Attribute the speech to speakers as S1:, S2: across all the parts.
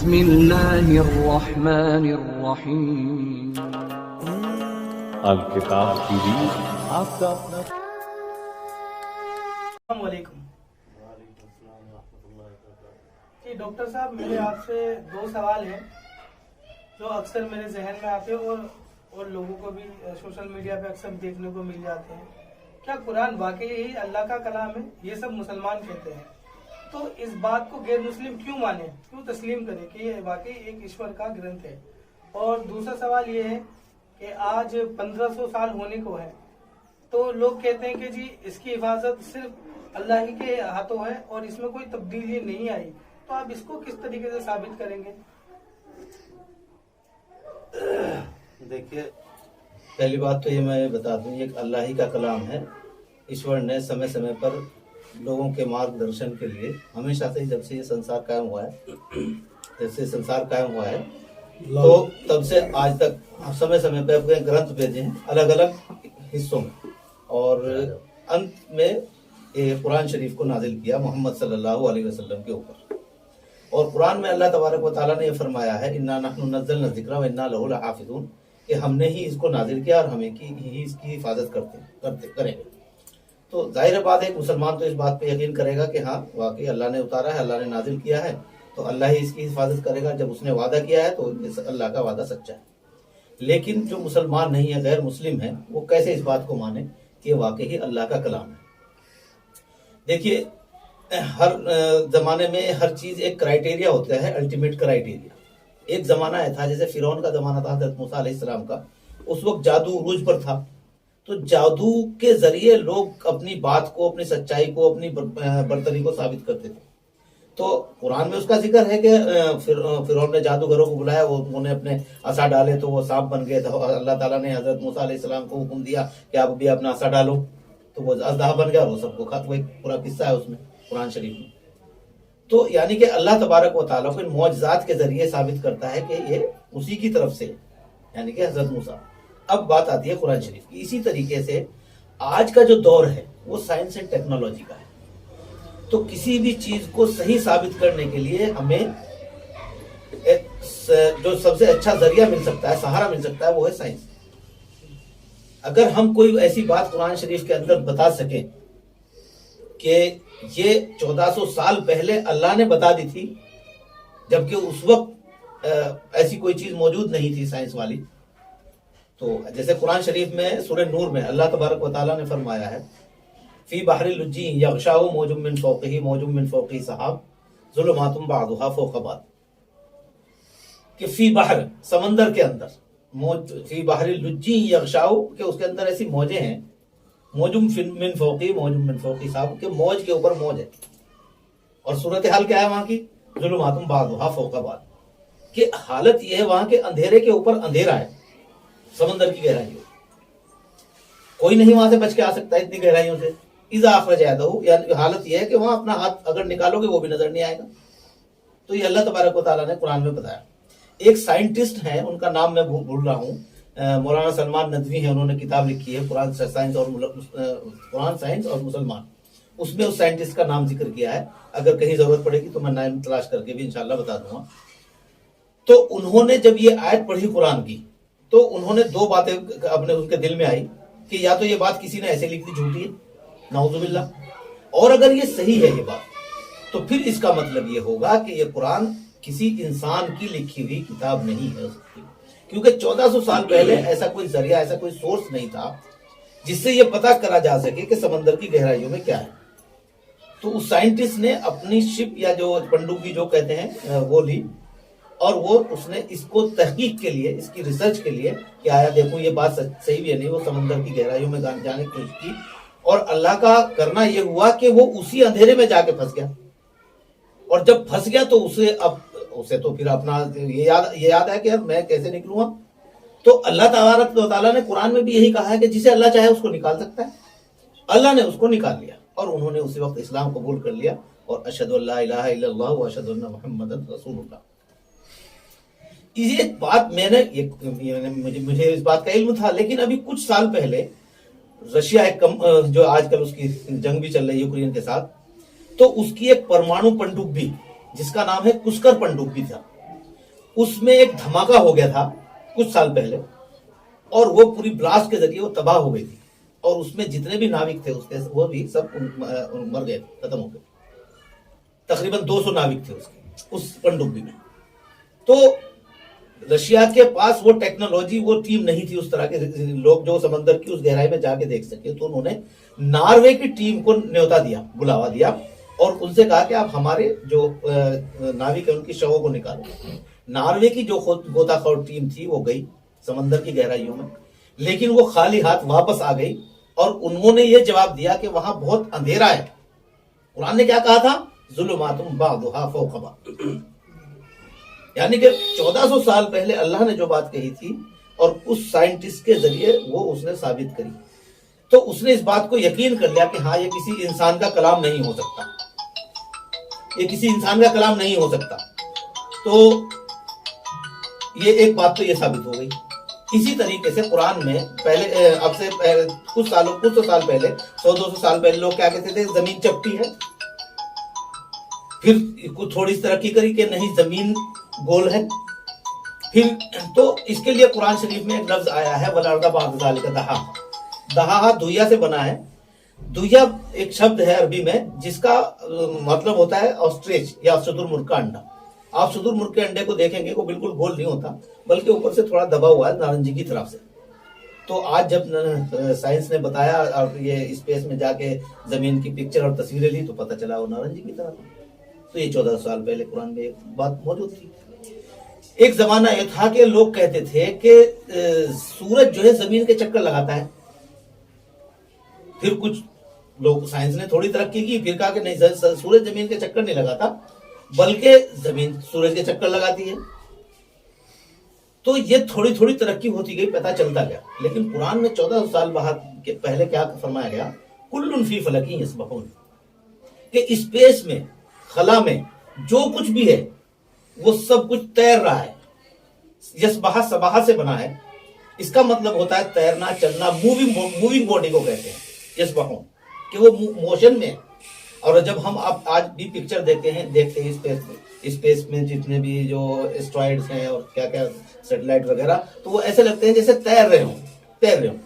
S1: بسم اللہ الرحمن الرحیم۔
S2: الکتاب ٹی وی آپ کا اپنا۔
S3: السلام علیکم جی ڈاکٹر صاحب، میرے آپ سے دو سوال ہیں جو اکثر میرے ذہن میں آتے ہیں اور لوگوں کو بھی سوشل میڈیا پہ اکثر دیکھنے کو مل جاتے ہیں۔ کیا قرآن واقعی ہی اللہ کا کلام ہے؟ یہ سب مسلمان کہتے ہیں، تو اس بات کو غیر مسلم کیوں مانے، کیوں تسلیم کرے کہ یہ واقعی ایک ایشور کا گرنتھ ہے؟ اور دوسرا سوال یہ ہے کہ آج 1500 سال ہونے کو ہے، تو لوگ کہتے ہیں کہ جی اس کی حفاظت صرف اللہ ہی کے ہاتھوں ہے اور اس میں کوئی تبدیلی نہیں آئی، تو آپ اس کو کس طریقے سے ثابت کریں گے؟
S4: دیکھیے، پہلی بات تو یہ میں بتا دوں، یہ اللہ ہی کا کلام ہے۔ ایشور نے سمے سمے پر لوگوں کے مارگ درشن کے لیے ہمیشہ سے، جب سے یہ سنسار قائم ہوا ہے، تو تب سے آج تک سمے سمے پہ اپنے گرنتھ بھیجے ہیں الگ الگ حصوں میں، اور انت میں قرآن شریف کو نازل کیا محمد صلی اللہ علیہ وسلم کے اوپر۔ اور قرآن میں اللہ تبارک و تعالیٰ نے یہ فرمایا ہے، انا نحن نزلنا الذکر وانا لہ لحافظون، کہ ہم نے ہی اس کو نازل کیا اور ہمیں ہی اس کی حفاظت کریں گے۔ تو ظاہر بات ہے، ایک مسلمان تو اس بات پہ یقین کرے گا کہ ہاں واقعی اللہ نے اتارا ہے، اللہ نے نازل کیا ہے، تو اللہ ہی اس کی حفاظت کرے گا۔ جب اس نے وعدہ کیا ہے تو اللہ کا وعدہ سچا ہے۔ لیکن جو مسلمان نہیں ہے، غیر مسلم ہے، وہ کیسے اس بات کو مانے کہ واقعی اللہ کا کلام ہے؟ دیکھیے، ہر زمانے میں ہر چیز ایک کرائیٹیریا ہوتا ہے، الٹیمیٹ کرائیٹیریا۔ ایک زمانہ تھا، جیسے فرعون کا زمانہ تھا حضرت موسیٰ علیہ السلام کا، اس وقت جادو عروج پر تھا، تو جادو کے ذریعے لوگ اپنی بات کو، اپنی سچائی کو، اپنی برتری کو ثابت کرتے تھے۔ تو قرآن میں اس کا ذکر ہے کہ فرعون نے جادوگروں کو بلایا، انہوں نے اپنے عصا ڈالے تو وہ سانپ بن گئے تھے، اللہ تعالیٰ نے حضرت موسیٰ علیہ السلام کو حکم دیا کہ آپ بھی اپنا عصا ڈالو، تو وہ اژدہا بن گیا اور وہ سب کو کھا۔ وہ ایک پورا قصہ ہے اس میں قرآن شریف میں۔ تو یعنی کہ اللہ تبارک و تعالیٰ کو ان معجزات کے ذریعے ثابت کرتا ہے کہ یہ اسی کی طرف سے، یعنی کہ حضرت موسیٰ۔ اب بات آتی ہے قرآن شریف کی۔ اسی طریقے سے آج کا جو دور ہے وہ سائنس اینڈ ٹیکنالوجی کا ہے، تو کسی بھی چیز کو صحیح ثابت کرنے کے لیے ہمیں جو سب سے اچھا ذریعہ مل سکتا ہے، سہارا مل سکتا ہے، وہ ہے سائنس۔ اگر ہم کوئی ایسی بات قرآن شریف کے اندر بتا سکیں کہ یہ 1400 سال پہلے اللہ نے بتا دی تھی، جبکہ اس وقت ایسی کوئی چیز موجود نہیں تھی سائنس والی، تو جیسے قرآن شریف میں سورہ نور میں اللہ تبارک و تعالیٰ نے فرمایا ہے، فی بحر لجی یغشاہ موج من فوقہ موج من فوقہ سحاب ظلمات بعضها فوق بعض، کہ فی بحر، سمندر کے اندر، فی بحر لجی یغشاہ، کہ اس کے اندر ایسی موجیں ہیں، موج من فوقہ موج من فوقہ سحاب، کہ موج کے اوپر موج ہے، اور صورتحال کیا ہے وہاں کی؟ ظلمات بعضها فوق بعض، کہ حالت یہ ہے وہاں کے اندھیرے کے اوپر اندھیرا ہے، سمندر کی گہرائیوں، کوئی نہیں وہاں سے بچ کے آ سکتا ہے اتنی گہرائیوں سے۔ اذا اخرج یدہ، یعنی حالت یہ ہے کہ وہاں اپنا ہاتھ اگر نکالو گے وہ بھی نظر نہیں آئے گا۔ تو یہ اللہ تبارک و تعالیٰ نے قرآن میں بتایا۔ ایک سائنٹسٹ ہیں، ان کا نام میں بھول رہا ہوں، مولانا سلمان ندوی ہیں، انہوں نے کتاب لکھی ہے قرآن سائنس اور مسلمان، اس میں اس سائنٹسٹ کا نام ذکر کیا ہے۔ اگر کہیں ضرورت پڑے گی تو میں نام تلاش کر کے بھی انشاءاللہ بتا دوں گا۔ تو انہوں نے جب یہ آیت پڑھی قرآن کی، تو انہوں نے دو باتیں اپنے ان کے دل میں آئی کہ یا تو یہ بات کسی نے ایسے لکھ دی، جھوٹی ہے، نعوذ باللہ، اور اگر یہ صحیح ہے یہ بات، تو پھر اس کا مطلب یہ ہوگا کہ یہ قرآن کسی انسان کی لکھی ہوئی کتاب نہیں ہے، کیونکہ 1400 سال پہلے ایسا کوئی ذریعہ، ایسا کوئی سورس نہیں تھا جس سے یہ پتہ کرا جا سکے کہ سمندر کی گہرائیوں میں کیا ہے۔ تو اس سائنٹسٹ نے اپنی شپ یا جو پنڈوبی جو کہتے ہیں وہ لی، اور وہ اس نے اس کو تحقیق کے لیے، اس کی ریسرچ کے لیے کہ آیا دیکھو یہ بات صحیح بھی ہے نہیں، وہ سمندر کی گہرائیوں میں جانے کی کوشش کی، اور اللہ کا کرنا یہ ہوا کہ وہ اسی اندھیرے میں جا کے پھنس گیا، اور جب پھنس گیا تو اسے تو پھر اپنا یہ یاد ہے کہ یار میں کیسے نکلوں گا۔ تو اللہ تبارک و تعالیٰ نے قرآن میں بھی یہی کہا ہے کہ جسے اللہ چاہے اس کو نکال سکتا ہے، اللہ نے اس کو نکال لیا، اور انہوں نے اسی وقت اسلام قبول کر لیا، اور اشہد ان لا الہ الا اللہ و اشہد ان محمد رسول اللہ۔ یہ بات مجھے اس بات کا علم تھا، لیکن ابھی کچھ سال پہلے رشیا جو آج کل اس کی جنگ بھی چل رہی ہے یوکرین کے ساتھ، تو اس کی ایک پرمانو پنڈوبی جس کا نام ہے کسکر پنڈوبی تھا، اس میں ایک دھماکہ ہو گیا تھا کچھ سال پہلے، اور وہ پوری بلاسٹ کے ذریعے وہ تباہ ہو گئی تھی، اور اس میں جتنے بھی ناوک تھے اس کے وہ بھی سب مر گئے، ختم ہو گئے. تقریباً 200 ناوک تھے اس پنڈبی میں. تو رشیا کے پاس وہ ٹیکنالوجی، وہ ٹیم نہیں تھی اس طرح کے لوگ جو سمندر کی اس گہرائی میں جا کے دیکھ سکے. تو انہوں نے ناروے کی ٹیم کو نیوتا دیا، بلاوا دیا، اور ان سے کہا کہ آپ ہمارے جو ناوک ہیں ان کی شووں کو نکالو. ناروے کی جو غوطہ خور ٹیم تھی وہ گئی سمندر کی گہرائیوں میں، لیکن وہ خالی ہاتھ واپس آ گئی، اور انہوں نے یہ جواب دیا کہ وہاں بہت اندھیرا ہے. قرآن نے کیا کہا تھا؟ ظلمات بعضھا فوق بعض. یعنی کہ 1400 سال پہلے اللہ نے جو بات کہی تھی اور اس سائنٹسٹ کے ذریعے وہ اس نے ثابت کری، تو اس نے اس بات کو یقین کر لیا کہ ہاں یہ کسی انسان کا کلام نہیں ہو سکتا، یہ کسی انسان کا کلام نہیں ہو سکتا. تو یہ ایک بات تو یہ ثابت ہو گئی. اسی طریقے سے قرآن میں پہلے اب سے کچھ سو سال پہلے، 100-200 سال پہلے لوگ کیا کہتے تھے؟ زمین چپٹی ہے. پھر کچھ تھوڑی سی ترقی کری کہ نہیں زمین گول ہے. پھر تو اس کے لیے قرآن شریف میں ایک لفظ آیا ہے وَالْأَرْضَ بَعْدَ ذَلِكَ دَحَاهَا. دہا دویا سے بنا ہے. دویا ایک شبد ہے عربی میں جس کا مطلب ہوتا ہے آسٹریچ یا شتر مرغ کا انڈا. آپ شتر مرغ کے انڈے کو دیکھیں گے وہ بالکل گول نہیں ہوتا، بلکہ اوپر سے تھوڑا دبا ہوا ہے نارنجی کی طرف سے. تو آج جب سائنس نے بتایا اور یہ اسپیس میں جا کے زمین کی پکچر اور تصویریں لی تو پتہ چلا وہ نارنجی کی طرح تھا. تو یہ 14 سال پہلے قرآن میں ایک بات موجود تھی. ایک زمانہ یہ تھا کہ لوگ کہتے تھے کہ سورج جو ہے زمین کے چکر لگاتا ہے. پھر کچھ لوگ، سائنس نے تھوڑی ترقی کی، پھر کہا کہ نہیں، سورج زمین کے چکر نہیں لگاتا بلکہ زمین سورج کے چکر لگاتی ہے. تو یہ تھوڑی تھوڑی ترقی ہوتی گئی، پتہ چلتا گیا. لیکن قرآن میں 1400 سال پہلے کیا فرمایا گیا؟ کل فی فلک یسبحون، کہ اسپیس میں، خلا میں جو کچھ بھی ہے وہ سب کچھ تیر رہا ہے. یسبح سباہ سے بنا ہے، اس کا مطلب ہوتا ہے تیرنا، چلنا، موونگ باڈی کو کہتے ہیں یسبحون، کہ وہ موشن میں. اور جب ہم آج بھی پکچر دیکھتے ہیں اسپیس میں جتنے بھی جو اسٹرائڈز ہیں اور کیا کیا سیٹلائٹ وغیرہ، تو وہ ایسے لگتے ہیں جیسے تیر رہے ہوں.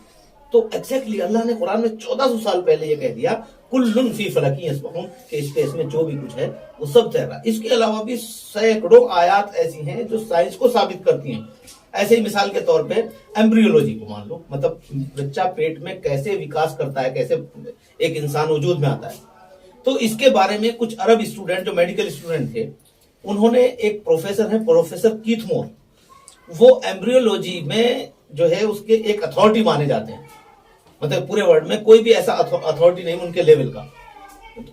S4: تو ایگزیکٹلی اللہ نے قرآن میں 1400 سال پہلے یہ کہہ دیا کل فی فلک یسبحون، کہ اسپیس میں جو بھی کچھ ہے وہ سب تیر رہا ہے. اس کے علاوہ بھی سینکڑوں آیات ایسی ہیں جو سائنس کو ثابت کرتی ہیں. ایسے ہی مثال کے طور پہ ایمبریولوجی کو مان لو، مطلب بچہ پیٹ میں کیسے وکاس کرتا ہے، کیسے ایک انسان وجود میں آتا ہے. تو اس کے بارے میں کچھ عرب اسٹوڈنٹ جو میڈیکل اسٹوڈنٹ تھے، انہوں نے، ایک پروفیسر ہیں پروفیسر کیتھ مور، وہ ایمبریولوجی میں جو ہے اس کے ایک اتھارٹی مانے جاتے ہیں. مطلب پورے ورلڈ میں کوئی بھی ایسا اتھارٹی نہیں ان کے لیول کا.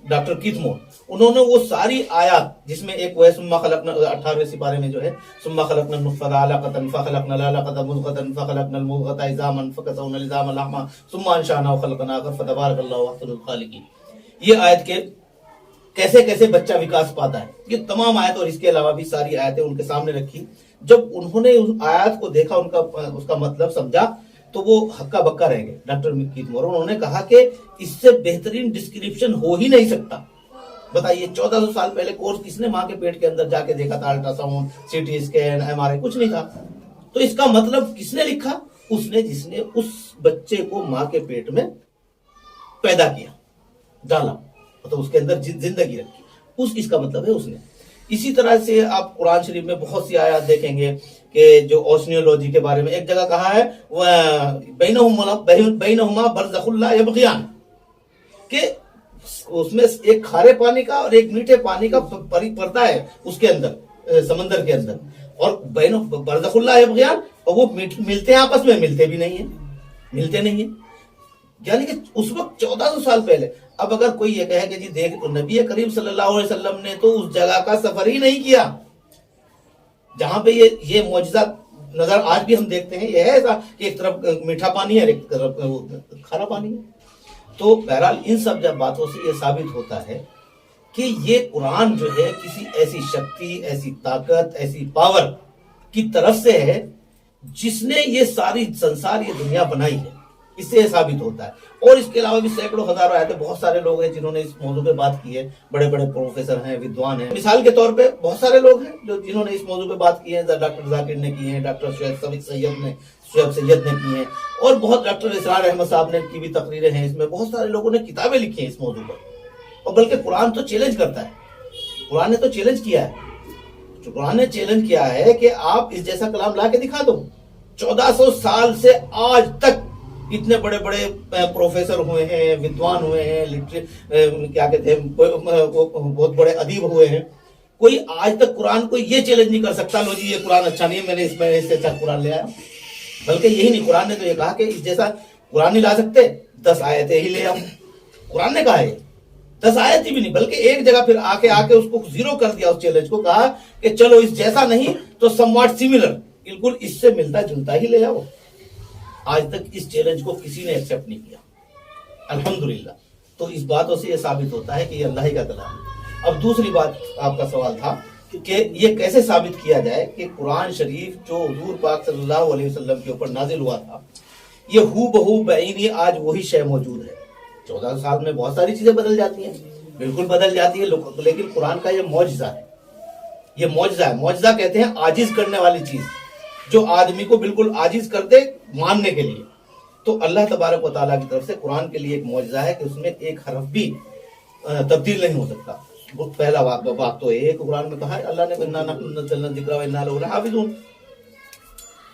S4: ڈاکٹر کیتھ مور، انہوں نے وہ ساری آیات، جس میں ایک وہ ہے ثم خلقنا، 18ویں سپارے میں جو ہے ثم خلقنا النطفة علقة فخلقنا العلقة مضغة فخلقنا المضغة عظاما فكسونا العظام لحما ثم انشأناه خلقا آخر فتبارك الله احسن الخالقين. یہ آیت کے کیسے کیسے بچہ وکاس پاتا ہے، یہ تمام آیت اور اس کے علاوہ بھی ساری آیتیں ان کے سامنے رکھی. جب انہوں نے اس آیات کو دیکھا، اس کا مطلب سمجھا، تو وہ ہکا بکا رہ گئے. ڈاکٹر کیتھ مور، انہوں نے کہا کہ اس سے بہترین ڈسکرپشن ہو ہی نہیں سکتا. بتائیے 1400 سال پہلے کورس کس نے ماں کے پیٹ کے اندر جا کے دیکھا تھا؟ Ultrasound, C T scan, M R I, کچھ نہیں تھا. تو اس کا مطلب کس نے لکھا؟ اس نے، جس نے اس بچے کو ماں کے پیٹ میں پیدا کیا، ڈالا، مطلب اس کے اندر زندگی رکھی. اس کا مطلب ہے اس نے. اسی طرح سے آپ قرآن شریف میں بہت سی آیات دیکھیں گے کہ جو اوسنیولوجی کے بارے میں ایک جگہ کہا ہے بینہما برزخ لا یبغیان، کہ اس میں ایک کھارے پانی کا اور ایک میٹھے پانی کا پردہ ہے اس کے اندر، سمندر کے اندر، اور برزخ لا یبغیان، اور وہ ملتے ہیں آپس میں، ملتے نہیں ہیں. یعنی کہ اس وقت 1400 سال پہلے. اب اگر کوئی یہ کہے کہ جی دیکھ، نبی کریم صلی اللہ علیہ وسلم نے تو اس جگہ کا سفر ہی نہیں کیا جہاں پہ یہ معجزہ نظر آج بھی ہم دیکھتے ہیں. یہ ہے ایسا کہ ایک طرف میٹھا پانی ہے اور ایک طرف کھارا پانی ہے. تو بہرحال ان سب جب باتوں سے یہ ثابت ہوتا ہے کہ یہ قرآن جو ہے کسی ایسی شکتی، ایسی طاقت، ایسی پاور کی طرف سے ہے جس نے یہ ساری سنسار، یہ دنیا بنائی ہے. اس سے یہ ثابت ہوتا ہے. اور اس کے علاوہ بھی سینکڑوں ہزاروں آیتیں بہت سارے لوگ ہیں جنہوں نے اس موضوع پہ بات کی ہے. بڑے بڑے پروفیسر ہیں, ودوان ہیں. مثال کے طور پہ بہت سارے لوگ ہیں جنہوں نے اس موضوع پہ بات کی ہے. ڈاکٹر ذاکر نے کی ہے, ڈاکٹر شعیب سید نے کی ہیں, اور بہت ڈاکٹر اسرار احمد صاحب نے کی بھی تقریریں ہیں. اس میں بہت سارے لوگوں نے کتابیں لکھی ہیں اس موضوع پر. اور بلکہ قرآن تو چیلنج کرتا ہے. قرآن نے تو چیلنج کیا ہے. قرآن نے چیلنج کیا ہے کہ آپ اس جیسا کلام لا کے دکھا دو. 1400 سال سے آج تک اتنے بڑے بڑے پروفیسر ہوئے ہیں, ودوان ہوئے ہیں, کیا کہتے ہیں, بہت بڑے ادیب ہوئے ہیں. کوئی آج تک قرآن کو یہ چیلنج نہیں کر سکتا لو جی یہ قرآن اچھا نہیں ہے, میں نے اس سے اچھا قرآن لے آیا. بلکہ یہی نہیں, قرآن نے تو یہ کہا کہ اس جیسا قرآن نہیں لا سکتے, 10 آیتیں ہی لے آؤں. قرآن نے کہا ہے 10 آیت ہی بھی نہیں, بلکہ ایک جگہ پھر آ کے اس کو زیرو کر دیا. اس چیلنج کو کہا کہ چلو اس جیسا نہیں تو سم واٹ سیملر, بالکل اس سے ملتا جلتا ہی لے آؤ. آج تک اس چیلنج کو کسی نے ایکسپٹ نہیں کیا, الحمدللہ. تو اس باتوں سے یہ ثابت ہوتا ہے کہ یہ اللہ ہی کا کلام ہے. اب دوسری بات آپ کا سوال تھا کہ یہ کیسے ثابت کیا جائے کہ قرآن شریف جو حضور پاک صلی اللہ علیہ وسلم کے اوپر نازل ہوا تھا یہ ہو بہو بعینی آج وہی شے موجود ہے. 14 سال میں بہت ساری چیزیں بدل جاتی ہیں, بالکل بدل جاتی ہے, لیکن قرآن کا یہ معجزہ ہے. یہ معجزہ ہے. معجزہ کہتے ہیں عاجز کرنے والی چیز, جو آدمی کو بالکل عاجز کر دے ماننے کے لیے. تو اللہ تبارک و تعالیٰ کی طرف سے قرآن کے لیے ایک معجزہ ہے کہ اس میں ایک حرف بھی تبدیل نہیں ہو سکتا. پہلا بات تو ایک قرآن میں کہا ہے اللہ نے انا نحن نزلنا الذکر وانا لہ لحافظون,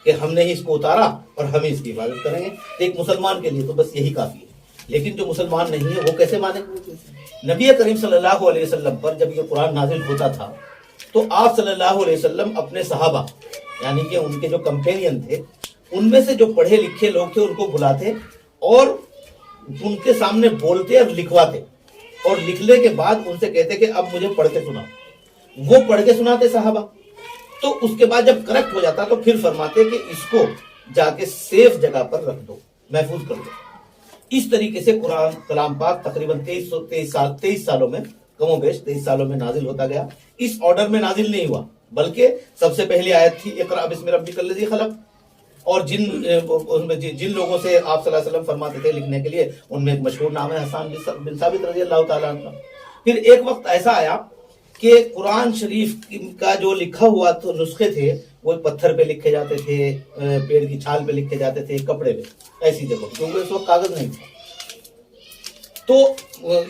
S4: کہ ہم نے ہی اس کو اتارا اور ہم ہی اس کی حفاظت کریں گے. ایک مسلمان کے لیے تو بس یہی کافی ہے. لیکن جو مسلمان نہیں ہے وہ کیسے مانے؟ نبی کریم صلی اللہ علیہ وسلم پر جب یہ قرآن نازل ہوتا تھا تو آپ صلی اللہ علیہ وسلم اپنے صحابہ یعنی کہ ان کے جو کمپینین تھے ان میں سے جو پڑھے لکھے لوگ تھے ان کو بلاتے اور ان کے سامنے بولتے اور لکھواتے, اور لکھنے کے بعد ان سے کہتے کہ اب مجھے پڑھ کے سناؤ. وہ پڑھ کے سناتے صحابہ. تو اس کے بعد جب کریکٹ ہو جاتا تو پھر فرماتے کہ اس کو جا کے سیف جگہ پر رکھ دو, محفوظ کر دو. اس طریقے سے قرآن کلام پاک تقریباً 23 سالوں میں, کم و بیش 23 سالوں میں نازل ہوتا گیا. اس آرڈر میں نازل نہیں ہوا, بلکہ سب سے پہلی آیت تھی اقرأ بسم ربک الذی خلق, اور جن لوگوں سے آپ صلی اللہ علیہ وسلم فرماتے تھے لکھنے کے لیے ان میں ایک مشہور نام ہے حسان بن ثابت رضی اللہ تعالیٰ عنہ. پھر ایک وقت ایسا آیا کہ قرآن شریف کا جو لکھا ہوا تو نسخے تھے وہ پتھر پہ لکھے جاتے تھے, پیڑ کی چھال پہ لکھے جاتے تھے, کپڑے پہ, ایسی جگہ, کیونکہ اس وقت کاغذ نہیں تھا. تو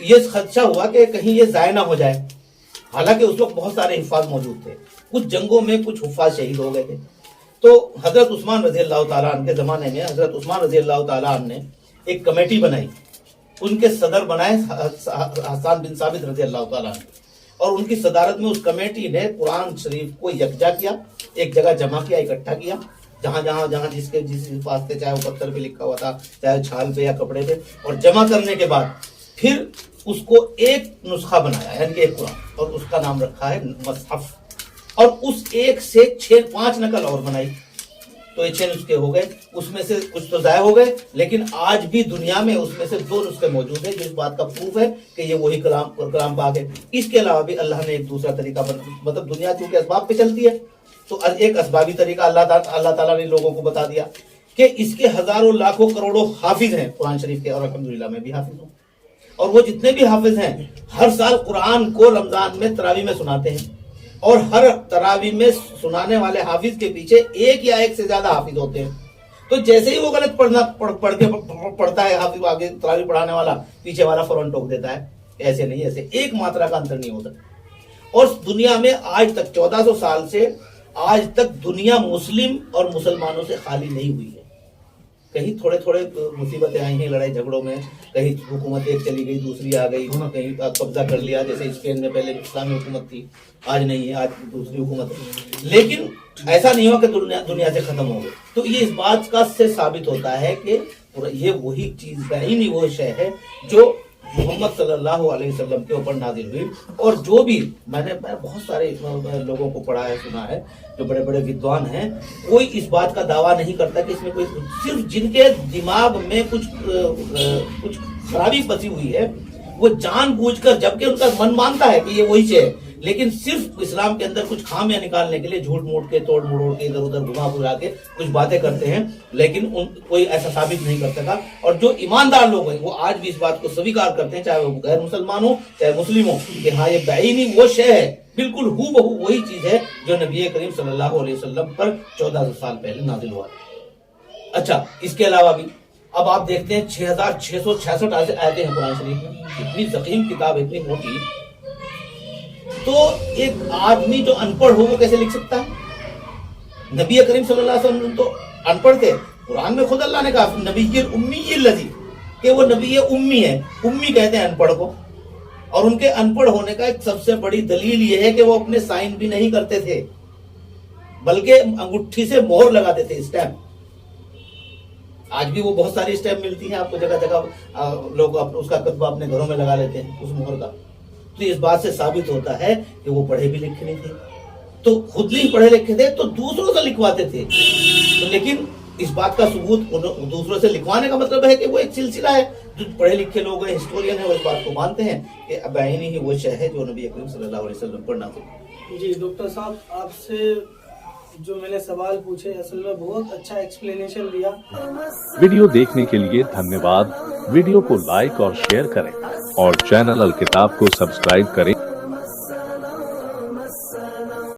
S4: یہ خدشہ ہوا کہ کہیں یہ ضائع نہ ہو جائے. حالانکہ اس وقت بہت سارے حفاظ موجود تھے, کچھ جنگوں میں کچھ حفاظ شہید ہو گئے تھے. تو حضرت عثمان رضی اللہ تعالیٰ عنہ کے زمانے میں حضرت عثمان رضی اللہ تعالیٰ عنہ نے ایک کمیٹی بنائی. ان کے صدر بنائے حسان بن ثابت رضی اللہ تعالیٰ عنہ, اور ان کی صدارت میں اس کمیٹی نے قرآن شریف کو یکجا کیا, ایک جگہ جمع کیا, اکٹھا کیا, جہاں جس واسطے, چاہے وہ پتھر پہ لکھا ہوا تھا, چاہے چھال پہ یا کپڑے پہ, اور جمع کرنے کے بعد پھر اس کو ایک نسخہ بنایا یعنی کہ ایک قرآن, اور اس کا نام رکھا ہے مصحف. اور اس ایک سے 5 نقل اور بنائی, تو یہ 6 نسخے ہو گئے. اس میں سے کچھ تو ضائع ہو گئے, لیکن آج بھی دنیا میں اس میں سے 2 نسخے موجود ہیں, جو اس بات کا پروف ہے کہ یہ وہی کلام پاک ہے. اس کے علاوہ بھی اللہ نے ایک دوسرا طریقہ مطلب دنیا چونکہ اسباب پہ چلتی ہے تو ایک اسبابی طریقہ اللہ تعالیٰ نے لوگوں کو بتا دیا کہ اس کے ہزاروں لاکھوں کروڑوں حافظ ہیں قرآن شریف کے, اور الحمدللہ میں بھی حافظ ہوں. اور وہ جتنے بھی حافظ ہیں ہر سال قرآن کو رمضان میں تراویح میں سناتے ہیں, اور ہر تراویح میں سنانے والے حافظ کے پیچھے ایک یا ایک سے زیادہ حافظ ہوتے ہیں. تو جیسے ہی وہ غلط پڑھتا ہے حافظ, آگے تراویح پڑھانے والا پیچھے والا فوراً ٹوک دیتا ہے. ایسے نہیں, ایسے ایک ماترا کا انتر نہیں ہوتا. اور دنیا میں آج تک 1400 سال سے آج تک دنیا مسلم اور مسلمانوں سے خالی نہیں ہوئی ہے. کہیں تھوڑے مصیبتیں آئی ہیں لڑائی جھگڑوں میں, کہیں حکومت ایک چلی گئی دوسری آ گئی, کہیں قبضہ کر لیا, جیسے اسپین میں پہلے اسلامی حکومت تھی, آج نہیں ہے, آج دوسری حکومت ہے. لیکن ایسا نہیں ہوا کہ دنیا سے ختم ہو گئے. تو یہ اس بات کا سے ثابت ہوتا ہے کہ یہ وہی چیز بعینی وہ شے ہے جو محمد صلی اللہ علیہ وسلم کے اوپر نازل ہوئی. اور جو بھی میں نے بہت سارے لوگوں کو پڑھا ہے, سنا ہے, جو بڑے بڑے ودوان ہیں, کوئی اس بات کا دعویٰ نہیں کرتا کہ اس میں کوئی, صرف جن کے دماغ میں کچھ خرابی پسی ہوئی ہے وہ جان بوجھ کر, جبکہ ان کا من مانتا ہے کہ یہ وہی چیز ہے, لیکن صرف اسلام کے اندر کچھ خامیاں نکالنے کے لیے جھوٹ موٹ کے توڑ مڑوڑ کے ادھر ادھر گھما پھرا کے کچھ باتیں کرتے ہیں، لیکن کوئی ایسا ثابت نہیں کر سکا. اور جو ایماندار لوگ ہیں وہ آج بھی اس بات کو سویکار کرتے ہیں، چاہے وہ غیر مسلمان ہو چاہے مسلم ہو، کہ ہاں یہ بعینی وہ شے ہے، بالکل ہو بہو وہی چیز ہے جو نبی کریم صلی اللہ علیہ وسلم پر 1400 سال پہلے نازل ہوا. اچھا، اس کے علاوہ بھی اب آپ دیکھتے ہیں 6666 آیتیں ہیں قرآن شریف میں، اتنی ضخیم کتاب، اتنی موٹی. تو ایک آدمی جو ان پڑھ ہو وہ کیسے لکھ سکتا ہے؟ نبی کریم صلی اللہ علیہ وسلم تو ان پڑھ تھے. قرآن میں خود اللہ نے کہا نبی الامی الذی، کہ وہ نبی امی ہے. امی کہتے ہیں ان پڑھ کو. اور ان کے ان پڑھ ہونے کا ایک سب سے بڑی دلیل یہ ہے کہ وہ اپنے سائن بھی نہیں کرتے تھے، بلکہ انگوٹھی سے مہر لگاتے تھے، اسٹیمپ. آج بھی وہ بہت ساری اسٹیمپ ملتی ہیں آپ کو، جگہ جگہ لوگ اس کا کتبہ اپنے گھروں میں لگا لیتے ہیں، اس مہر کا. تو اس بات سے ثابت ہوتا ہے کہ وہ پڑھے بھی لکھے نہیں تھے. تو خود نہیں پڑھے لکھے تھے تو دوسروں سے لکھواتے تھے. لیکن اس بات کا ثبوت دوسروں سے لکھوانے کا مطلب ہے کہ وہ ایک سلسلہ ہے. جو پڑھے لکھے لوگ ہیں، ہسٹورین ہیں، وہ اس بات کو مانتے ہیں کہ بعینی ہی وہ شے ہے جو نبی کریم صلی اللہ علیہ وسلم پر نازل ہوئی.
S3: جی ڈاکٹر صاحب، آپ سے جو میں نے سوال پوچھے اصل میں بہت اچھا ایکسپلینیشن دیا.
S2: ویڈیو دیکھنے کے لیے دھنیہ واد. ویڈیو کو لائک اور شیئر کریں اور چینل الکتاب کو سبسکرائب کریں